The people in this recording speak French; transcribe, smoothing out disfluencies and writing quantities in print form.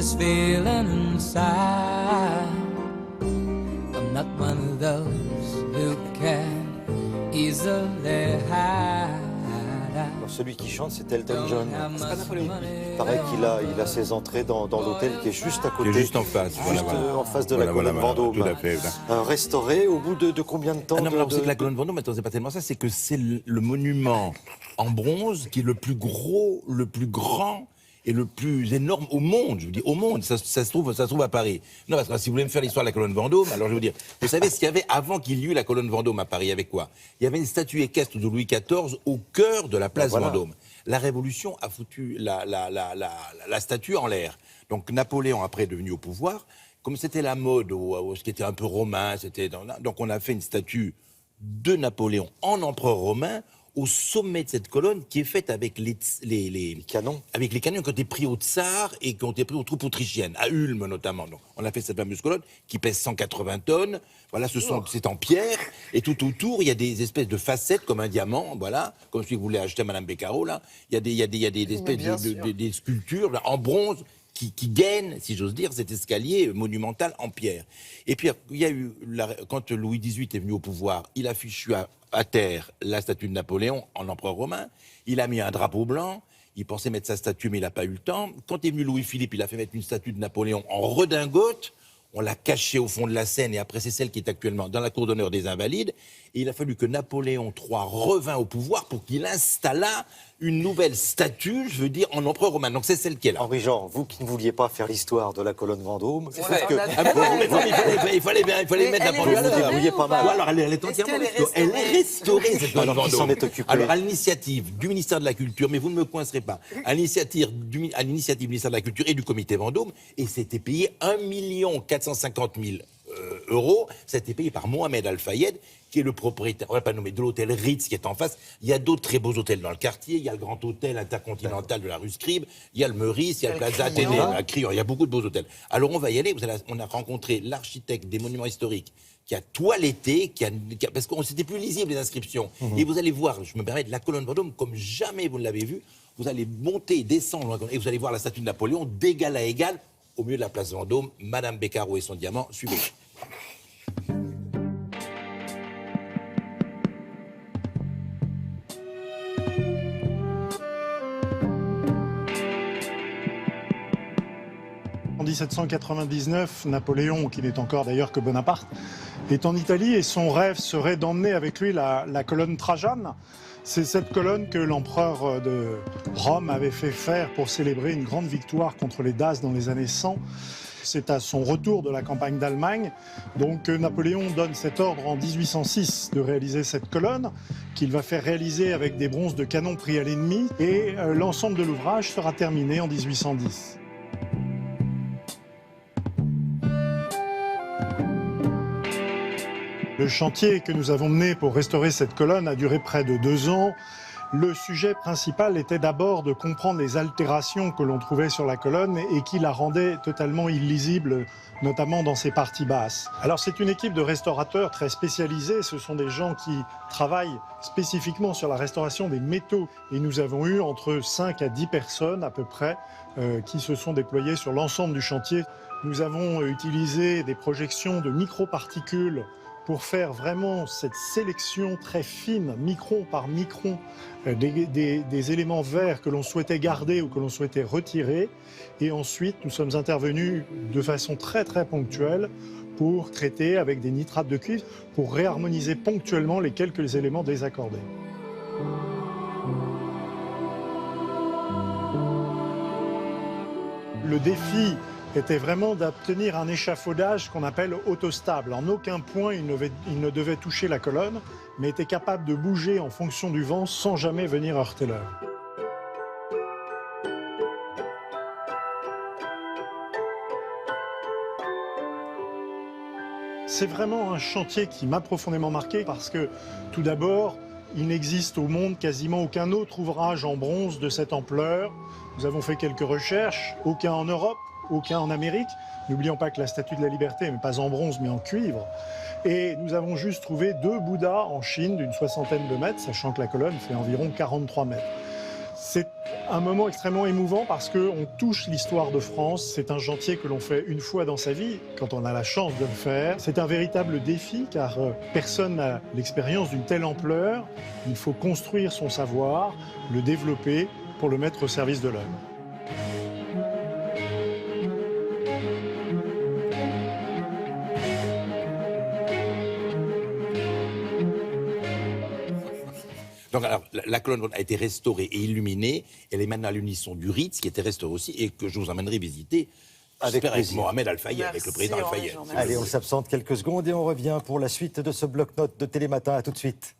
this feeling inside. I'm not one of those who can easily hide. Alors, celui qui chante, c'est Elton John. C'est pas Napoléon. Il paraît qu'il a ses entrées dans l'hôtel qui est juste à côté. Qui est juste en face. En face de la colonne Vendôme. Tout à fait. Restauré au bout de combien de temps C'est que la colonne Vendôme, attends, c'est pas tellement ça, c'est que c'est le monument en bronze qui est le plus gros, le plus grand et le plus énorme au monde. Je vous dis, au monde. Ça se trouve à Paris. Non, parce que si vous voulez me faire l'histoire de la colonne Vendôme, alors je vais vous dire, vous savez ce qu'il y avait avant qu'il y eut la colonne Vendôme à Paris, avec quoi? Il y avait une statue équestre de Louis XIV au cœur de la place Vendôme. La Révolution a foutu la statue en l'air. Donc Napoléon, après, est devenu au pouvoir. Comme c'était la mode, ce qui était un peu romain, donc on a fait une statue de Napoléon en empereur romain au sommet de cette colonne qui est faite avec les canons. Avec les canons qui ont été pris au tsar et qui ont été pris aux troupes autrichiennes, à Ulm notamment. Donc, on a fait cette fameuse colonne qui pèse 180 tonnes. Voilà, c'est en pierre. Et tout autour, il y a des espèces de facettes comme un diamant, voilà, comme celui que vous voulez acheter à Madame Beccaro, là. Il y a des espèces des sculptures là, en bronze qui gainent, si j'ose dire, cet escalier monumental en pierre. Et puis, il y a eu, quand Louis XVIII est venu au pouvoir, il a fichu à terre la statue de Napoléon en empereur romain. Il a mis un drapeau blanc. Il pensait mettre sa statue, mais il n'a pas eu le temps. Quand est venu Louis-Philippe, il a fait mettre une statue de Napoléon en redingote. On l'a cachée au fond de la Seine, et après, c'est celle qui est actuellement dans la cour d'honneur des Invalides. Et il a fallu que Napoléon III revint au pouvoir pour qu'il installât une nouvelle statue, je veux dire, en empereur romain. Donc c'est celle qui est là. Henri-Jean, vous qui ne vouliez pas faire l'histoire de la colonne Vendôme, il fallait mettre la première. Vous vous débrouillez pas mal. Alors elle est entièrement elle est restaurée, cette colonne Vendôme. Qui s'en est occupé? Alors à l'initiative du ministère de la Culture, mais vous ne me coincerez pas, à l'initiative du ministère de la Culture et du comité Vendôme, et c'était payé 1 450 000 euros. C'était payé par Mohamed Al-Fayed, qui est le propriétaire, on va pas nommer, de l'hôtel Ritz qui est en face. Il y a d'autres très beaux hôtels dans le quartier. Il y a le grand hôtel intercontinental de la rue Scribe. Il y a le Meurice, il y a le Plaza Athénée, la Crillon. Il y a beaucoup de beaux hôtels. Alors on va y aller. On a rencontré l'architecte des monuments historiques qui a toiletté, parce que c'était plus lisible les inscriptions. Et vous allez voir, je me permets, la colonne Vendôme comme jamais vous ne l'avez vue. Vous allez monter, descendre, et vous allez voir la statue de Napoléon d'égal à égal au milieu de la place Vendôme. Madame Beccaro et son diamant. Suivez. En 1799, Napoléon, qui n'est encore d'ailleurs que Bonaparte, est en Italie et son rêve serait d'emmener avec lui la colonne Trajane. C'est cette colonne que l'empereur de Rome avait fait faire pour célébrer une grande victoire contre les Daces dans les années 100. C'est à son retour de la campagne d'Allemagne, donc Napoléon donne cet ordre en 1806 de réaliser cette colonne, qu'il va faire réaliser avec des bronzes de canon pris à l'ennemi, et l'ensemble de l'ouvrage sera terminé en 1810. Le chantier que nous avons mené pour restaurer cette colonne a duré près de 2 ans. Le sujet principal était d'abord de comprendre les altérations que l'on trouvait sur la colonne et qui la rendaient totalement illisible, notamment dans ses parties basses. Alors c'est une équipe de restaurateurs très spécialisés, ce sont des gens qui travaillent spécifiquement sur la restauration des métaux. Et nous avons eu entre 5 à 10 personnes à peu près qui se sont déployées sur l'ensemble du chantier. Nous avons utilisé des projections de microparticules pour faire vraiment cette sélection très fine, micron par micron, des éléments verts que l'on souhaitait garder ou que l'on souhaitait retirer. Et ensuite, nous sommes intervenus de façon très très ponctuelle pour traiter avec des nitrates de cuivre, pour réharmoniser ponctuellement les quelques éléments désaccordés. Le défi était vraiment d'obtenir un échafaudage qu'on appelle autostable. En aucun point il ne devait toucher la colonne, mais était capable de bouger en fonction du vent sans jamais venir heurter l'œuvre. C'est vraiment un chantier qui m'a profondément marqué parce que, tout d'abord, il n'existe au monde quasiment aucun autre ouvrage en bronze de cette ampleur. Nous avons fait quelques recherches, aucun en Europe, aucun en Amérique. N'oublions pas que la Statue de la Liberté n'est pas en bronze mais en cuivre. Et nous avons juste trouvé 2 Bouddhas en Chine d'une 60aine de mètres, sachant que la colonne fait environ 43 mètres. C'est un moment extrêmement émouvant parce qu'on touche l'histoire de France. C'est un chantier que l'on fait une fois dans sa vie, quand on a la chance de le faire. C'est un véritable défi car personne n'a l'expérience d'une telle ampleur. Il faut construire son savoir, le développer pour le mettre au service de l'homme. Donc, alors, la colonne a été restaurée et illuminée. Elle est maintenant à l'unisson du Ritz, qui était restauré aussi, et que je vous emmènerai visiter Avec plaisir. Mohamed Al-Fayed, avec le président Al-Fayed. Allez, on s'absente quelques secondes et on revient pour la suite de ce bloc-notes de Télématin. À tout de suite.